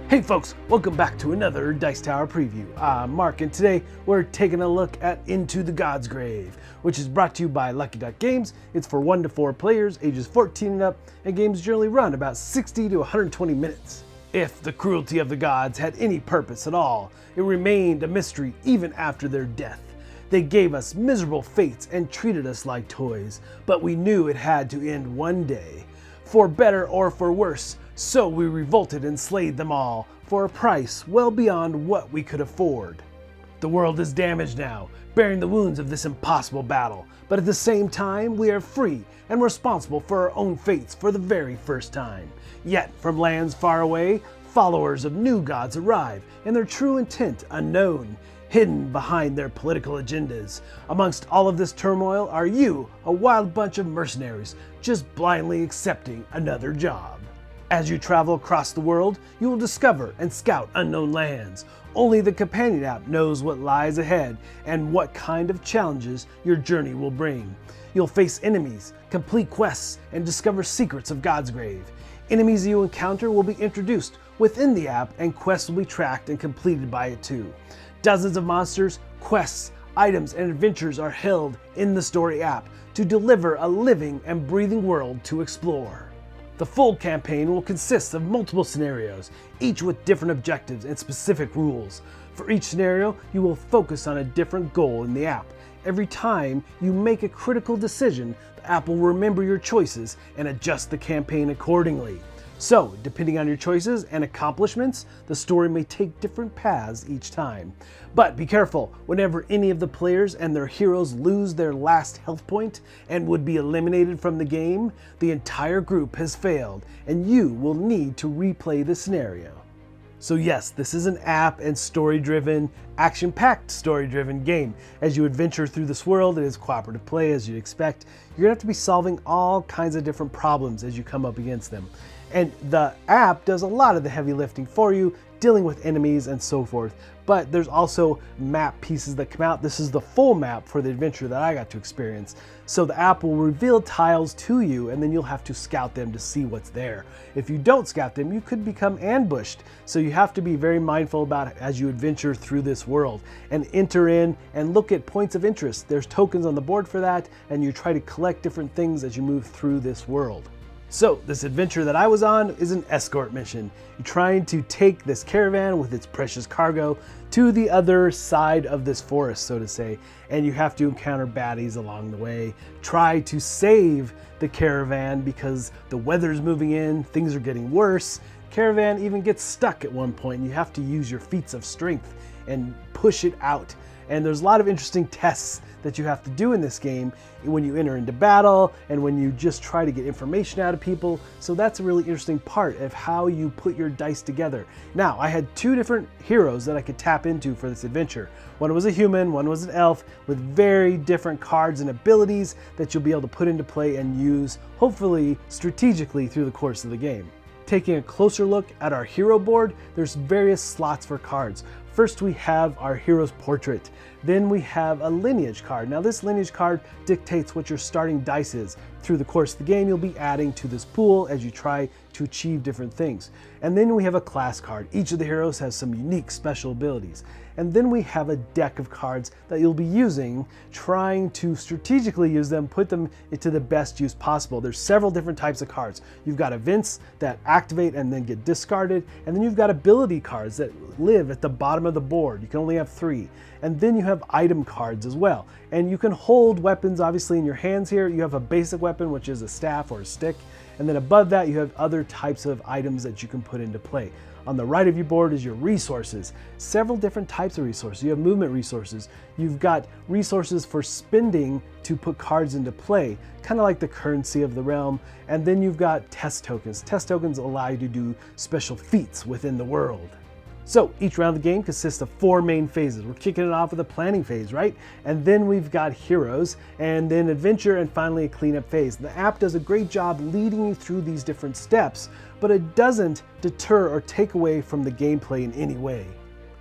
Hey folks, welcome back to another Dice Tower preview. I'm Mark, and today we're taking a look at Into the Godsgrave, which is brought to you by Lucky Duck Games. It's for 1 to 4 players, ages 14 and up, and games generally run about 60 to 120 minutes. If the cruelty of the gods had any purpose at all, it remained a mystery even after their death. They gave us miserable fates and treated us like toys, but we knew it had to end one day. For better or for worse, so we revolted and slayed them all, for a price well beyond what we could afford. The world is damaged now, bearing the wounds of this impossible battle, but at the same time we are free and responsible for our own fates for the very first time. Yet from lands far away, followers of new gods arrive, and their true intent unknown, hidden behind their political agendas. Amongst all of this turmoil are you, a wild bunch of mercenaries, just blindly accepting another job. As you travel across the world, you will discover and scout unknown lands. Only the companion app knows what lies ahead and what kind of challenges your journey will bring. You'll face enemies, complete quests, and discover secrets of Godsgrave. Enemies you encounter will be introduced within the app, and quests will be tracked and completed by it too. Dozens of monsters, quests, items, and adventures are held in the story app to deliver a living and breathing world to explore. The full campaign will consist of multiple scenarios, each with different objectives and specific rules. For each scenario, you will focus on a different goal in the app. Every time you make a critical decision, the app will remember your choices and adjust the campaign accordingly. So, depending on your choices and accomplishments, the story may take different paths each time. But be careful, whenever any of the players and their heroes lose their last health point and would be eliminated from the game, the entire group has failed, and you will need to replay the scenario. So yes, this is an app and story-driven, action-packed story-driven game. As you adventure through this world, it is cooperative play as you'd expect. You're gonna have to be solving all kinds of different problems as you come up against them. And the app does a lot of the heavy lifting for you, dealing with enemies and so forth. But there's also map pieces that come out. This is the full map for the adventure that I got to experience. So the app will reveal tiles to you, and then you'll have to scout them to see what's there. If you don't scout them, you could become ambushed. So you have to be very mindful about it as you adventure through this world and enter in and look at points of interest. There's tokens on the board for that, and you try to collect different things as you move through this world. So this adventure that I was on is an escort mission. You're trying to take this caravan with its precious cargo to the other side of this forest, so to say, and you have to encounter baddies along the way. Try to save the caravan because the weather's moving in, things are getting worse. Caravan even gets stuck at one point, and you have to use your feats of strength and push it out. And there's a lot of interesting tests that you have to do in this game when you enter into battle and when you just try to get information out of people. So that's a really interesting part of how you put your dice together. Now, I had 2 different heroes that I could tap into for this adventure. One was a human, one was an elf, with very different cards and abilities that you'll be able to put into play and use, hopefully strategically, through the course of the game. Taking a closer look at our hero board, there's various slots for cards. First, we have our hero's portrait. Then we have a lineage card. Now this lineage card dictates what your starting dice is. Through the course of the game, you'll be adding to this pool as you try to achieve different things. And then we have a class card. Each of the heroes has some unique special abilities. And then we have a deck of cards that you'll be using, trying to strategically use them, put them into the best use possible. There's several different types of cards. You've got events that activate and then get discarded, and then you've got ability cards that live at the bottom of the board. You can only have 3. And then you have item cards as well. And you can hold weapons obviously in your hands here. You have a basic weapon, which is a staff or a stick. And then above that, you have other types of items that you can put into play. On the right of your board is your resources. Several different types of resources. You have movement resources. You've got resources for spending to put cards into play, kind of like the currency of the realm. And then you've got test tokens. Test tokens allow you to do special feats within the world. So each round of the game consists of 4 main phases. We're kicking it off with a planning phase, right? And then we've got heroes, and then adventure, and finally a cleanup phase. The app does a great job leading you through these different steps, but it doesn't deter or take away from the gameplay in any way.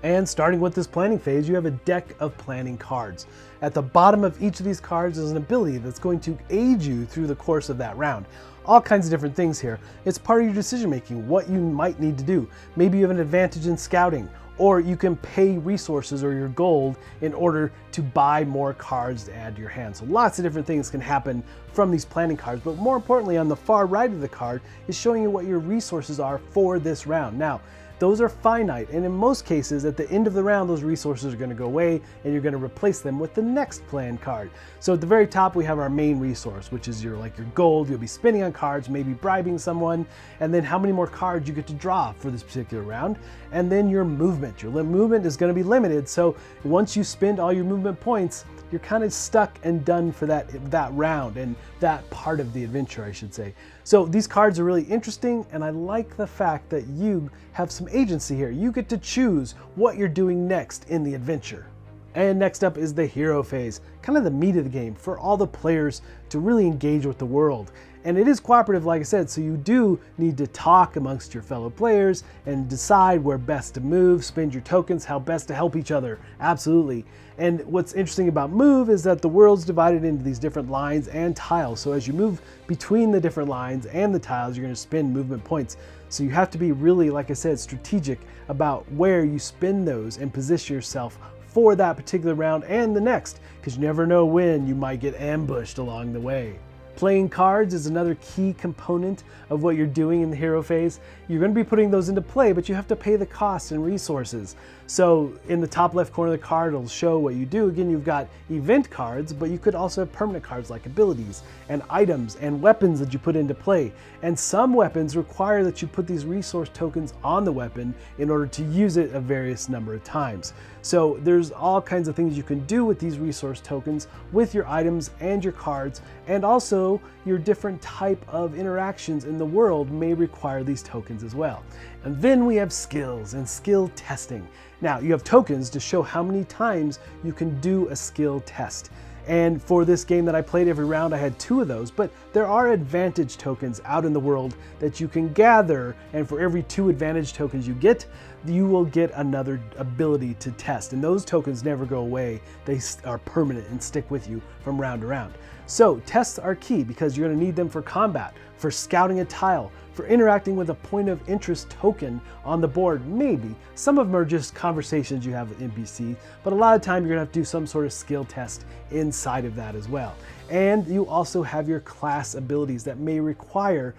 And starting with this planning phase, you have a deck of planning cards. At the bottom of each of these cards is an ability that's going to aid you through the course of that round. All kinds of different things here. It's part of your decision making, what you might need to do. Maybe you have an advantage in scouting, or you can pay resources or your gold in order to buy more cards to add to your hand. So lots of different things can happen from these planning cards, but more importantly, on the far right of the card is showing you what your resources are for this round. Now, those are finite, and in most cases, at the end of the round, those resources are going to go away, and you're going to replace them with the next planned card. So at the very top, we have our main resource, which is your gold. You'll be spending on cards, maybe bribing someone, and then how many more cards you get to draw for this particular round, and then your movement. Your movement is going to be limited, so once you spend all your movement points, you're kind of stuck and done for that round and that part of the adventure, I should say. So these cards are really interesting, and I like the fact that you have some agency here. You get to choose what you're doing next in the adventure. And next up is the hero phase, kind of the meat of the game for all the players to really engage with the world. And it is cooperative, like I said, so you do need to talk amongst your fellow players and decide where best to move, spend your tokens, how best to help each other. Absolutely. And what's interesting about Move is that the world's divided into these different lines and tiles. So as you move between the different lines and the tiles, you're going to spend movement points. So you have to be really, like I said, strategic about where you spend those and position yourself for that particular round and the next, because you never know when you might get ambushed along the way. Playing cards is another key component of what you're doing in the hero phase. You're going to be putting those into play, but you have to pay the costs and resources. So in the top left corner of the card, it'll show what you do. Again, you've got event cards, but you could also have permanent cards like abilities and items and weapons that you put into play. And some weapons require that you put these resource tokens on the weapon in order to use it a various number of times. So there's all kinds of things you can do with these resource tokens with your items and your cards, and also your different type of interactions in the world may require these tokens as well. And then we have skills and skill testing. Now you have tokens to show how many times you can do a skill test. And for this game that I played every round, I had 2 of those, but there are advantage tokens out in the world that you can gather, and for every 2 advantage tokens you get, you will get another ability to test. And those tokens never go away. They are permanent and stick with you from round to round. So tests are key because you're going to need them for combat, for scouting a tile, for interacting with a point of interest token on the board, maybe. Some of them are just conversations you have with NPCs, but a lot of time you're going to have to do some sort of skill test inside of that as well. And you also have your class abilities that may require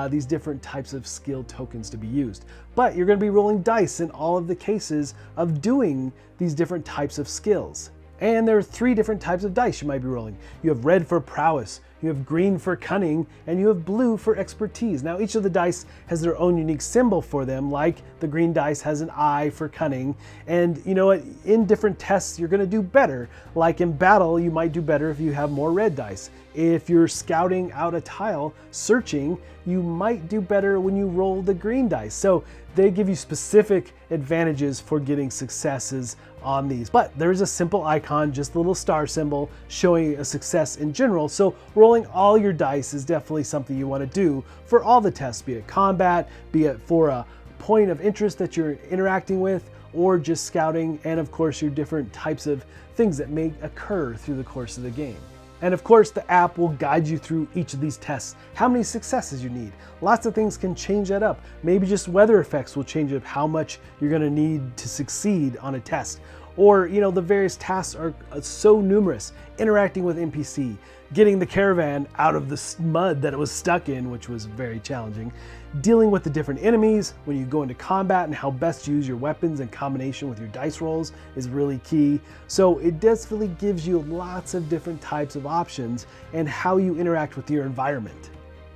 these different types of skill tokens to be used. But you're going to be rolling dice in all of the cases of doing these different types of skills. And there are 3 different types of dice you might be rolling. You have red for prowess, you have green for cunning, and you have blue for expertise. Now each of the dice has their own unique symbol for them, like the green dice has an eye for cunning. And you know what, in different tests you're gonna do better. Like in battle, you might do better if you have more red dice. If you're scouting out a tile, searching, you might do better when you roll the green dice. So they give you specific advantages for getting successes on these. But there's a simple icon, just a little star symbol showing a success in general. So rolling all your dice is definitely something you want to do for all the tests, be it combat, be it for a point of interest that you're interacting with, or just scouting, and of course your different types of things that may occur through the course of the game. And of course, the app will guide you through each of these tests, how many successes you need. Lots of things can change that up. Maybe just weather effects will change up how much you're gonna need to succeed on a test. Or, you know, the various tasks are so numerous. Interacting with NPC, getting the caravan out of the mud that it was stuck in, which was very challenging. Dealing with the different enemies when you go into combat, and how best to use your weapons in combination with your dice rolls is really key. So it definitely gives you lots of different types of options and how you interact with your environment.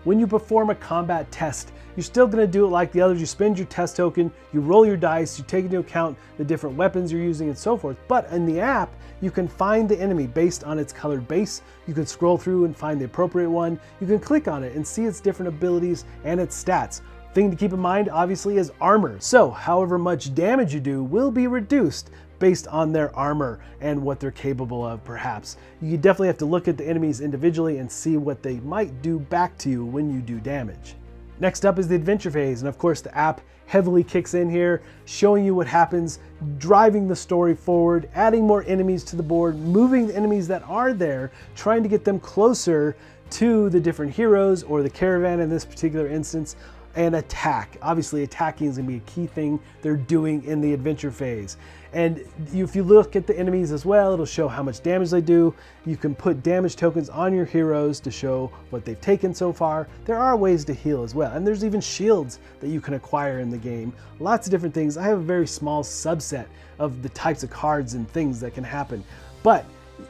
When you perform a combat test, you're still going to do it like the others. You spend your test token, you roll your dice, you take into account the different weapons you're using and so forth. But in the app, you can find the enemy based on its colored base. You can scroll through and find the appropriate one. You can click on it and see its different abilities and its stats. Thing to keep in mind, obviously, is armor. So however much damage you do will be reduced based on their armor and what they're capable of, perhaps. You definitely have to look at the enemies individually and see what they might do back to you when you do damage. Next up is the adventure phase, and of course the app heavily kicks in here, showing you what happens, driving the story forward, adding more enemies to the board, moving the enemies that are there, trying to get them closer to the different heroes or the caravan in this particular instance, and attack. Obviously attacking is going to be a key thing they're doing in the adventure phase. And if you look at the enemies as well, it'll show how much damage they do. You can put damage tokens on your heroes to show what they've taken so far. There are ways to heal as well, and there's even shields that you can acquire in the game. Lots of different things. I have a very small subset of the types of cards and things that can happen. But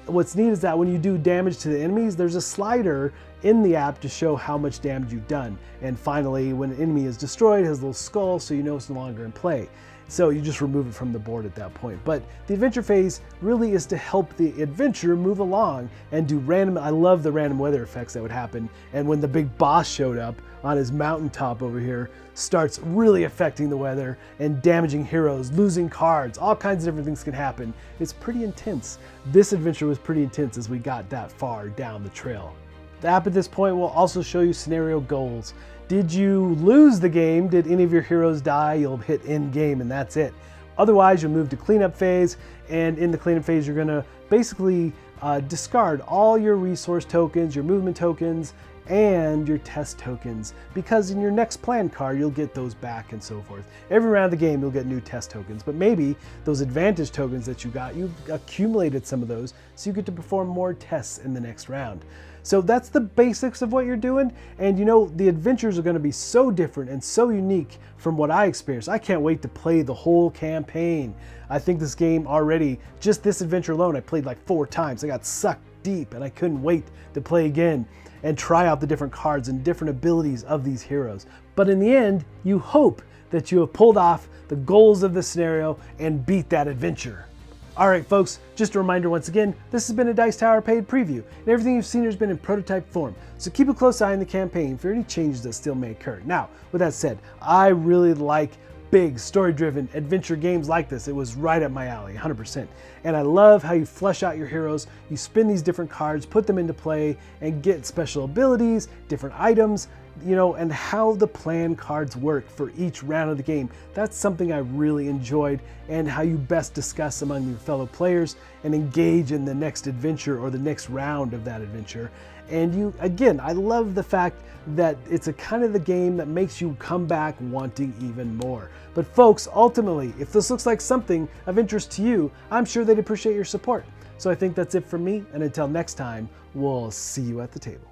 what's neat is that when you do damage to the enemies, there's a slider in the app to show how much damage you've done. And finally, when an enemy is destroyed, it has a little skull, so you know it's no longer in play. So you just remove it from the board at that point. But the adventure phase really is to help the adventure move along and do random, I love the random weather effects that would happen. And when the big boss showed up on his mountaintop over here, starts really affecting the weather and damaging heroes, losing cards, all kinds of different things can happen. It's pretty intense. This adventure was pretty intense as we got that far down the trail. The app at this point will also show you scenario goals. Did you lose the game? Did any of your heroes die? You'll hit end game and that's it. Otherwise, you'll move to cleanup phase, and in the cleanup phase, you're gonna basically discard all your resource tokens, your movement tokens, and your test tokens, because in your next plan card, you'll get those back and so forth. Every round of the game, you'll get new test tokens, but maybe those advantage tokens that you got, you've accumulated some of those, so you get to perform more tests in the next round. So that's the basics of what you're doing. And you know, the adventures are gonna be so different and so unique from what I experienced. I can't wait to play the whole campaign. I think this game already, just this adventure alone, I played like 4 times. I got sucked deep and I couldn't wait to play again and try out the different cards and different abilities of these heroes. But in the end, you hope that you have pulled off the goals of the scenario and beat that adventure. All right, folks, just a reminder once again, this has been a Dice Tower paid preview, and everything you've seen here has been in prototype form. So keep a close eye on the campaign for any changes that still may occur. Now, with that said, I really like big story-driven adventure games like this. It was right up my alley, 100%. And I love how you flesh out your heroes, you spin these different cards, put them into play, and get special abilities, different items, you know, and how the plan cards work for each round of the game. That's something I really enjoyed, and how you best discuss among your fellow players and engage in the next adventure or the next round of that adventure. And you, again, I love the fact that it's a kind of the game that makes you come back wanting even more. But folks, ultimately, if this looks like something of interest to you, I'm sure they'd appreciate your support. So I think that's it from me, and until next time, we'll see you at the table.